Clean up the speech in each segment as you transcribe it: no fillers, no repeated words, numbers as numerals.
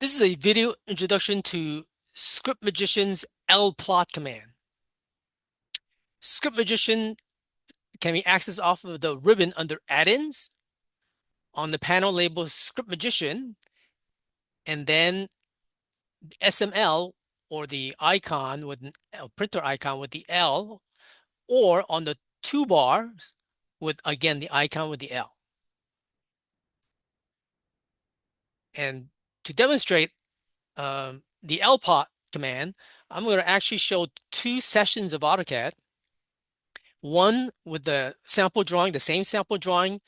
This is a video introduction to Script Magician's Lplot command. Script Magician can be accessed off of the ribbon under Add-ins on the panel labeled Script Magician, and then SML or the icon with a printer icon with the L, or on the toolbars with again the icon with the L. And to demonstrate the Lplot command, I'm going to actually show two sessions of AutoCAD. One with the sample drawing, the same sample drawing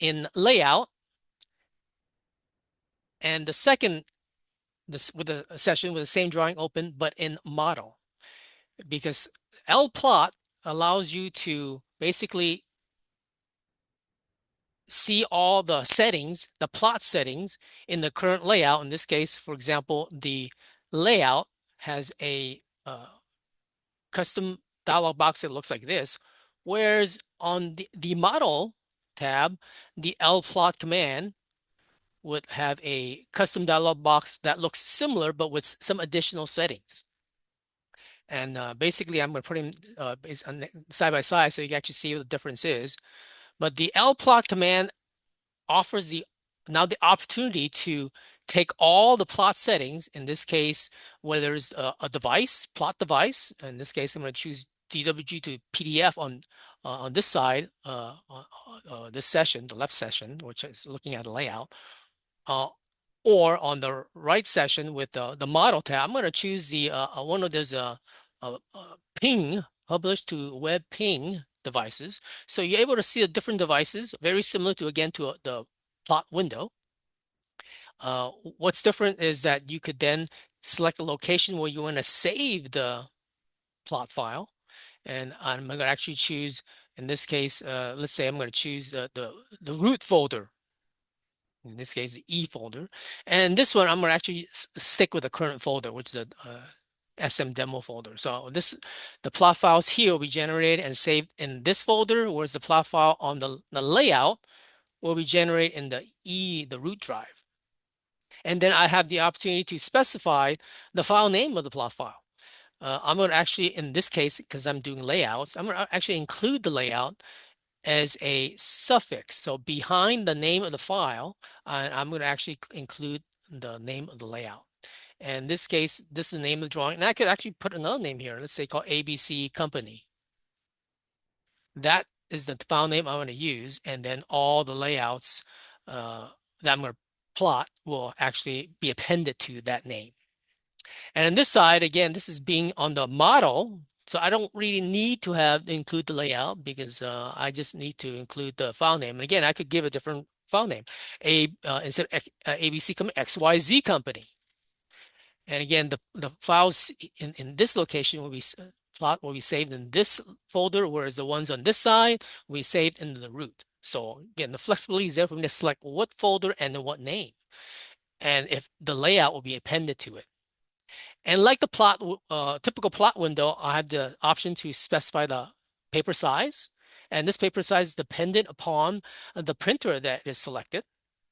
in layout, and the second with a session with the same drawing open but in model. Because Lplot allows you to basically see all the settings, the plot settings in the current layout. In this case, for example, the layout has a custom dialog box that looks like this, whereas on the model tab, the Lplot command would have a custom dialog box that looks similar but with some additional settings. And basically, I'm going to put them side by side so you can actually see what the difference is. But the Lplot command offers now the opportunity to take all the plot settings, in this case, whether it's a device, plot device. In this case, I'm going to choose DWG to PDF on this side, this session, the left session, which is looking at the layout. Or on the right session with the model tab, I'm going to choose the one of those ping, published to web ping devices. So you're able to see the different devices, very similar to, again, to the plot window. What's different is that you could then select a location where you want to save the plot file. And I'm going to actually choose, in this case, let's say I'm going to choose the root folder. In this case, the E folder. And this one, I'm going to actually stick with the current folder, which is a SM demo folder. So the plot files here will be generated and saved in this folder, whereas the plot file on the layout will be generated in the root drive. And then I have the opportunity to specify the file name of the plot file. I'm going to actually, in this case, because I'm doing layouts, I'm going to actually include the layout as a suffix. So behind the name of the file, I'm going to actually include the name of the layout. And in this case, this is the name of the drawing. And I could actually put another name here. Let's say called ABC Company. That is the file name I'm going to use. And then all the layouts that I'm going to plot will actually be appended to that name. And on this side, again, this is being on the model. So I don't really need to include the layout because I just need to include the file name. And again, I could give a different file name. Instead of ABC XYZ company. And again, the files in this location will be plot will be saved in this folder, whereas the ones on this side will be saved in the root. So again, the flexibility is there for me to select what folder and then what name. And if the layout will be appended to it. And like the typical plot window, I have the option to specify the paper size. And this paper size is dependent upon the printer that is selected.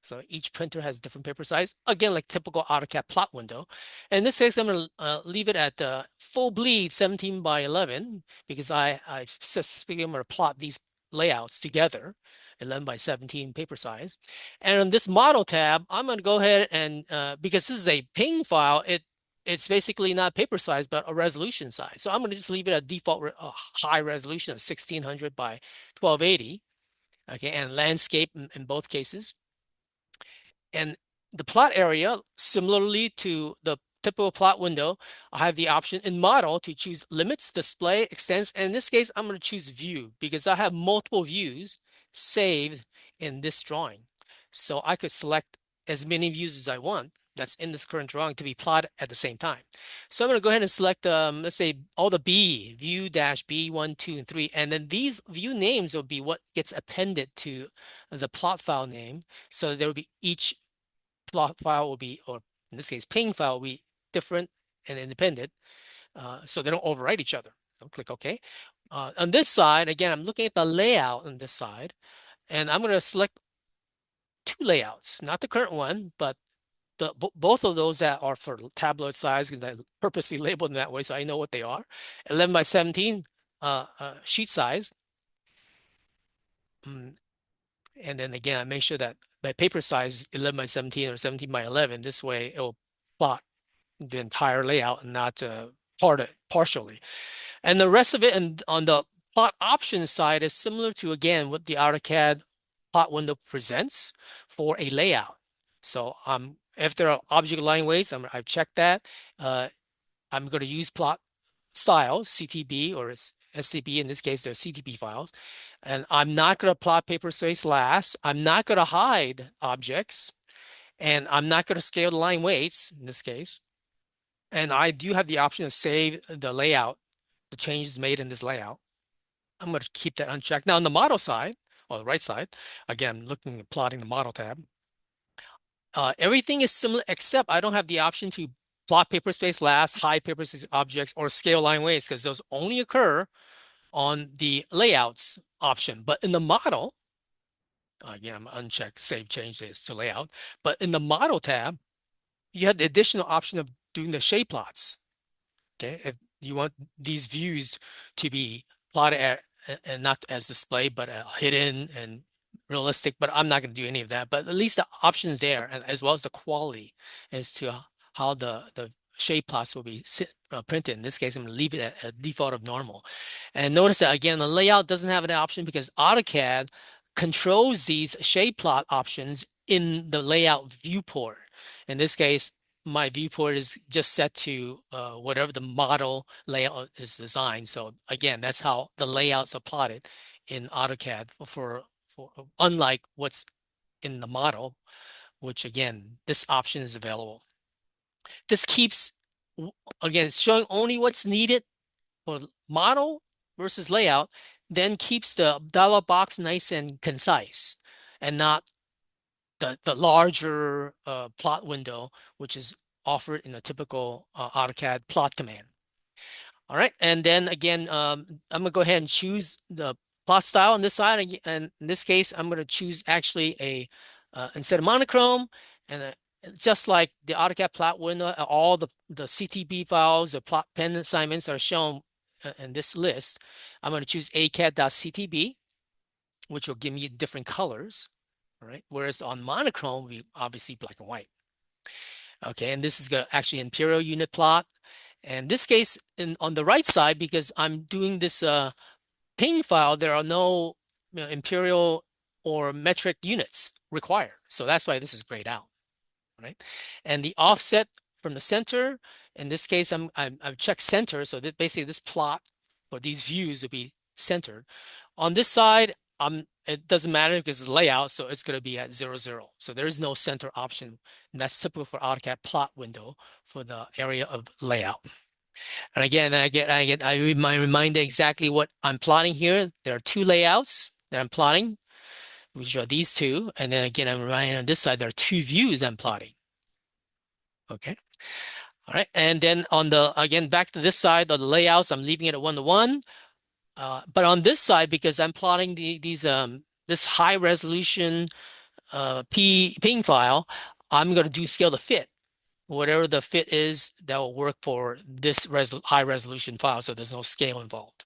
So each printer has different paper size. Again, like typical AutoCAD plot window. In this case, I'm going to leave it at full bleed 17 by 11 because I specifically I'm going to plot these layouts together, 11 by 17 paper size. And on this model tab, I'm going to go ahead and because this is a ping file, it's basically not paper size, but a resolution size. So I'm going to just leave it at default high resolution of 1600 by 1280. Okay, and landscape in both cases. And the plot area, similarly to the typical plot window, I have the option in model to choose limits, display, extents. And in this case, I'm going to choose view because I have multiple views saved in this drawing. So I could select as many views as I want that's in this current drawing to be plotted at the same time. So I'm going to go ahead and select, let's say, all the view dash B1, 2, and 3. And then these view names will be what gets appended to the plot file name. So there will be each plot file will be, or in this case, ping file will be different and independent. So they don't overwrite each other. So click OK. On this side, again, I'm looking at the layout on this side, and I'm going to select two layouts, not the current one, but both of those that are for tabloid size, because I purposely labeled them that way so I know what they are. 11 by 17 sheet size. Mm, and then again, I make sure that my paper size 11 by 17 or 17 by 11. This way it will plot the entire layout and not partially. And the rest of it, and on the plot options side, is similar to, again, what the AutoCAD plot window presents for a layout. So if there are object line weights, I've checked that. I'm going to use plot styles, CTB or STB. In this case, they're CTB files. And I'm not going to plot paper space last. I'm not going to hide objects. And I'm not going to scale the line weights in this case. And I do have the option to save the layout, the changes made in this layout. I'm going to keep that unchecked. Now on the model side, or the right side, again, I'm looking at plotting the model tab. Everything is similar except I don't have the option to plot paper space last, hide paper space objects, or scale line weights because those only occur on the layouts option. But in the model, again, I'm unchecked, save change this to layout. But in the model tab, you have the additional option of doing the shape plots. Okay, if you want these views to be plotted and not as displayed, but hidden and realistic, but I'm not going to do any of that. But at least the options there, and as well as the quality as to how the shape plots will be printed. In this case, I'm going to leave it at a default of normal. And notice that again, the layout doesn't have an option because AutoCAD controls these shape plot options in the layout viewport. In this case, my viewport is just set to whatever the model layout is designed. So again, that's how the layouts are plotted in AutoCAD for unlike what's in the model, which again, this option is available. This keeps, again, it's showing only what's needed for model versus layout, then keeps the dialog box nice and concise and not the larger plot window, which is offered in a typical AutoCAD plot command. All right, and then again, I'm gonna go ahead and choose the plot style on this side, and in this case, I'm gonna choose actually a instead of monochrome, and just like the AutoCAD plot window, all the CTB files, the plot pen assignments are shown in this list. I'm gonna choose acad.ctb, which will give me different colors. All right, whereas on monochrome, we obviously black and white. Okay, and this is going to actually imperial unit plot. And this case, on the right side, because I'm doing this ping file, there are no imperial or metric units required. So that's why this is grayed out, right? And the offset from the center, in this case, I've checked center. So that basically this plot for these views will be centered. On this side, it doesn't matter because it's layout, so it's going to be at 0, 0. So there is no center option. And that's typical for AutoCAD plot window for the area of layout. And again, I remind exactly what I'm plotting here. There are two layouts that I'm plotting, which are these two. And then again, I'm reminding on this side, there are two views I'm plotting. Okay. All right. And then on the, again, back to this side of the layouts, I'm leaving it at 1 to 1. But on this side, because I'm plotting this high resolution ping file, I'm going to do scale to fit. Whatever the fit is, that will work for this high resolution file, so there's no scale involved.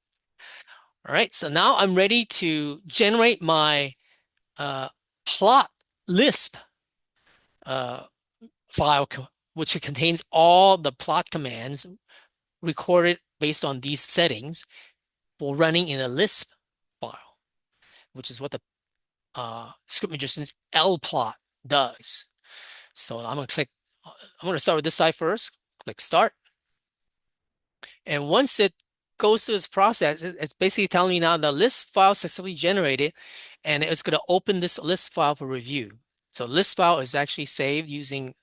All right, so now I'm ready to generate my plot Lisp file, which contains all the plot commands recorded based on these settings for running in a Lisp file, which is what the script magician's Lplot does. So I'm going to start with this side first, click start. And once it goes through this process, it's basically telling me now the Lisp file successfully generated, and it's going to open this Lisp file for review. So Lisp file is actually saved using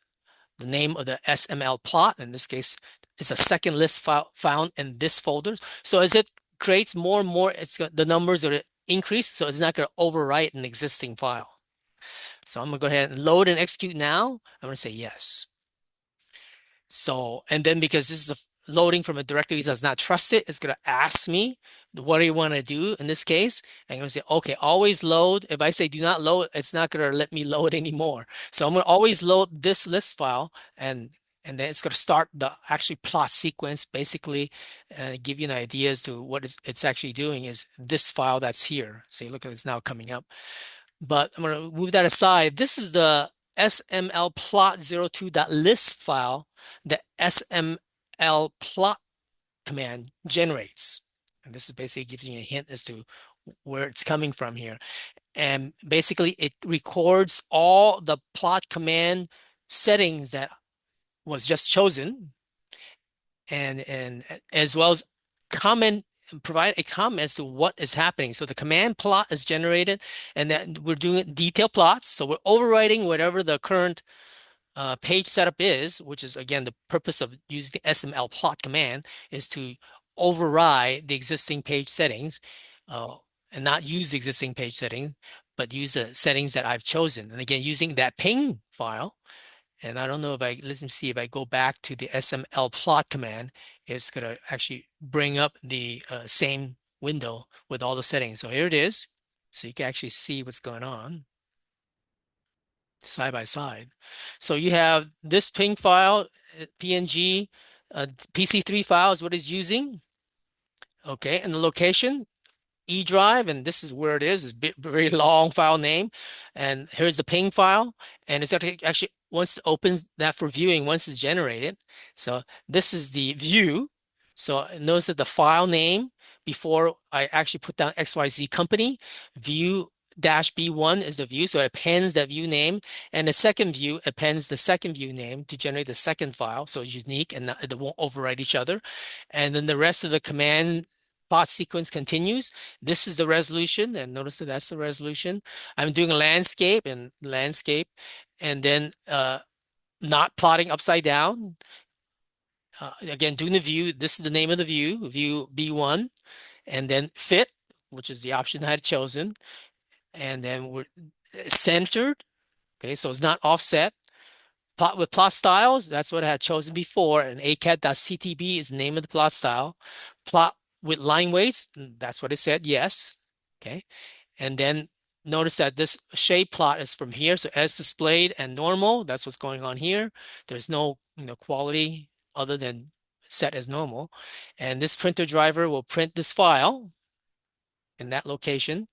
the name of the SML plot. In this case, it's a second Lisp file found in this folder. So as it creates more and more, the numbers are increased, so it's not going to overwrite an existing file. So I'm going to go ahead and load and execute now. I'm going to say yes. So, and then because this is loading from a directory that's not trusted, it's going to ask me what do you want to do in this case? I'm going to say, okay, always load. If I say do not load, it's not going to let me load anymore. So I'm going to always load this list file, and then it's going to start the actually plot sequence, basically give you an idea as to what it's actually doing is this file that's here. See, look at it's now coming up. But I'm going to move that aside. This is the SML plot02.list file, the SML plot command generates. And this is basically giving you a hint as to where it's coming from here. And basically it records all the plot command settings that was just chosen, and as well as comment provide a comment as to what is happening. So the command plot is generated, and then we're doing detailed plots. So we're overwriting whatever the current page setup is, which is again the purpose of using the SML plot command is to override the existing page settings, uh, and not use the existing page setting, but use the settings that I've chosen. And again, using that ping file. And I don't know if let's see if I go back to the SML plot command, it's going to actually bring up the same window with all the settings. So here it is. So you can actually see what's going on side by side. So you have this ping file, PNG, PC3 file is what it's using. Okay, and the location, E drive, and this is where it is. It's a very long file name. And here's the ping file. And it's actually, once it opens that for viewing, once it's generated. So this is the view. So notice that the file name, before I actually put down XYZ company, view dash B1 is the view. So it appends that view name. And the second view appends the second view name to generate the second file. So it's unique and it won't overwrite each other. And then the rest of the command plot sequence continues. This is the resolution, and notice that that's the resolution. I'm doing a landscape, and then not plotting upside down. Again, doing the view. This is the name of the view, view B1, and then fit, which is the option I had chosen, and then we're centered. Okay, so it's not offset. Plot with plot styles, that's what I had chosen before, and acat.ctb is the name of the plot style. Plot with line weights, that's what it said, yes. Okay, and then notice that this shape plot is from here, so as displayed and normal, that's what's going on here. There's no quality other than set as normal. And this printer driver will print this file in that location,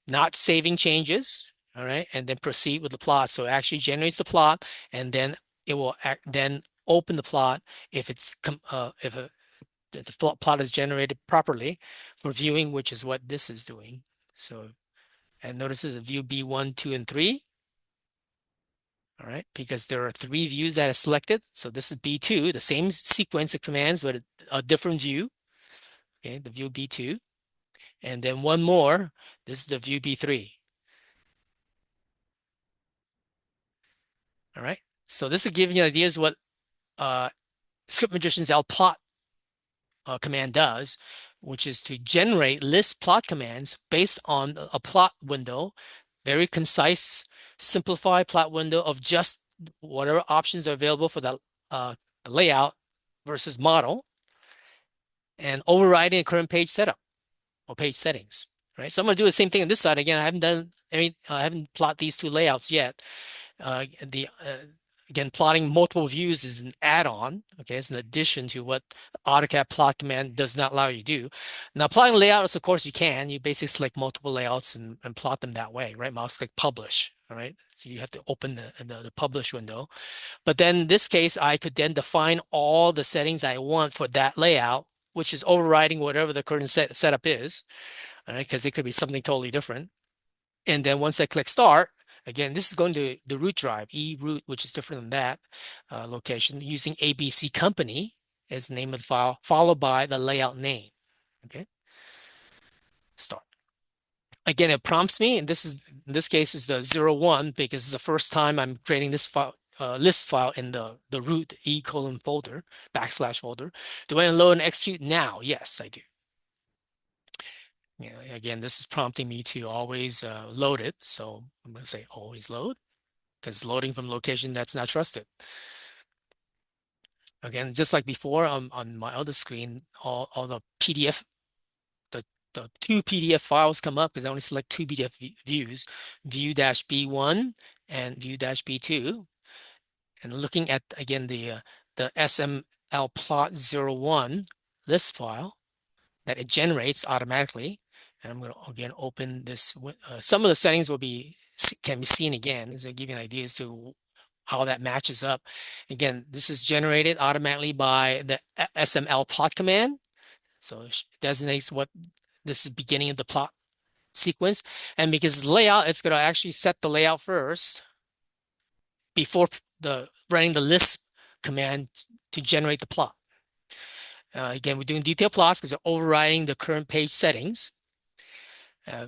not saving changes, all right, and then proceed with the plot. So it actually generates the plot, and then it will then open the plot if the plot is generated properly for viewing, which is what this is doing. So, and notice the view B1, 2, and 3. All right, because there are 3 views that are selected. So this is B2, the same sequence of commands, but a different view. Okay, the view B2. And then one more, this is the view B3. All right, so this will give you ideas what uh, Script Magician's Lplot command does, which is to generate list plot commands based on a plot window, very concise, simplified plot window of just whatever options are available for the layout versus model, and overriding the current page setup or page settings. Right. So I'm going to do the same thing on this side. Again, I haven't plot these 2 layouts yet. The Again, plotting multiple views is an add-on. Okay, it's an addition to what AutoCAD plot command does not allow you to do. Now, plotting layouts, of course, you can. You basically select multiple layouts and plot them that way, right? Mouse click publish. All right, so you have to open the publish window. But then in this case, I could then define all the settings I want for that layout, which is overriding whatever the current setup is. All right, because it could be something totally different. And then once I click start, again, this is going to the root drive, eroot, which is different than that location, using ABC company as the name of the file, followed by the layout name. Okay, start. Again, it prompts me, and in this case is the 01 because it's the first time I'm creating this file, list file in the root E:" folder, / folder. Do I unload and execute now? Yes, I do. Again, this is prompting me to always load it. So I'm going to say always load, because loading from location that's not trusted. Again, just like before on my other screen, all the PDF, the the two PDF files come up because I only select two PDF views, view-B1 and view-B2. And looking at, again, the SML plot 01 list file that it generates automatically. And I'm going to, again, open this. Some of the settings can be seen again, so give you an idea as to how that matches up. Again, this is generated automatically by the SML plot command. So it designates what this is beginning of the plot sequence. And because layout, it's going to actually set the layout first before running the list command to generate the plot. Again, we're doing detailed plots because they're overriding the current page settings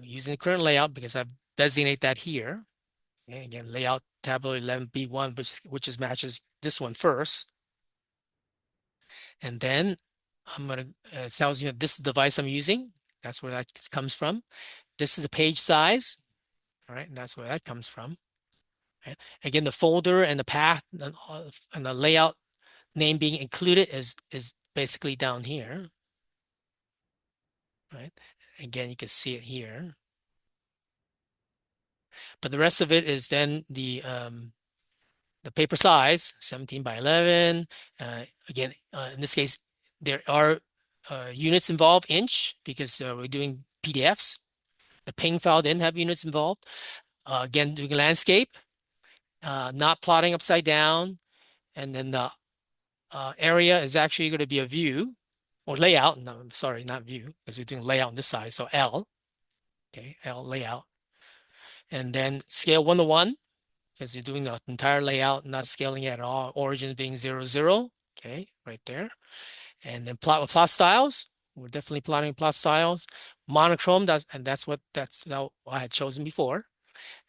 using the current layout because I've designated that here. Okay, again, layout tableau 11B1, which matches this one first. And then I'm going to, it tells you that this is the device I'm using. That's where that comes from. This is the page size. All right, and that's where that comes from. Right? Again, the folder and the path and the layout name being included is basically down here. Right? Again, you can see it here. But the rest of it is then the paper size, 17 by 11. Again, in this case, there are units involved, inch, because we're doing PDFs. The ping file didn't have units involved. Again, doing landscape, not plotting upside down. And then the area is actually going to be a view or layout. No, I'm sorry, not view, because we're doing layout on this side. So L, okay, L layout. And then scale 1:1, because you're doing the entire layout, not scaling it at all. Origin being 0, 0. Okay, right there. And then plot with plot styles. We're definitely plotting plot styles. Monochrome, that's what I had chosen before.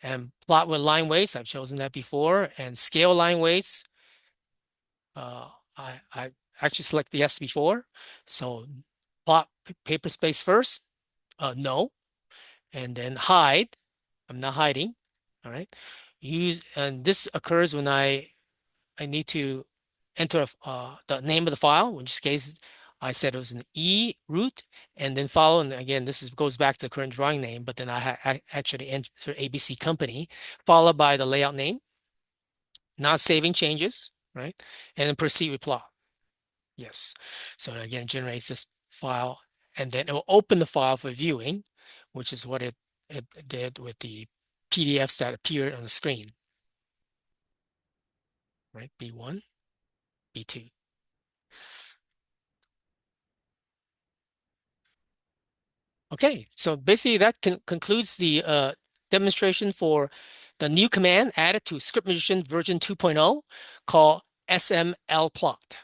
And plot with line weights, I've chosen that before. And scale line weights, I actually select the S before. So plot paper space first, no. And then hide, I'm not hiding. All right. And this occurs when I need to enter the name of the file, in which case I said it was an E root, and then follow. And again, goes back to the current drawing name, but then I actually enter ABC company, followed by the layout name, not saving changes, right? And then proceed with plot. Yes. So again, it generates this file, and then it will open the file for viewing, which is what it did with the PDFs that appeared on the screen, right? B1, B2. Okay, so basically that concludes the demonstration for the new command added to Script Magician version 2.0 called SML plot.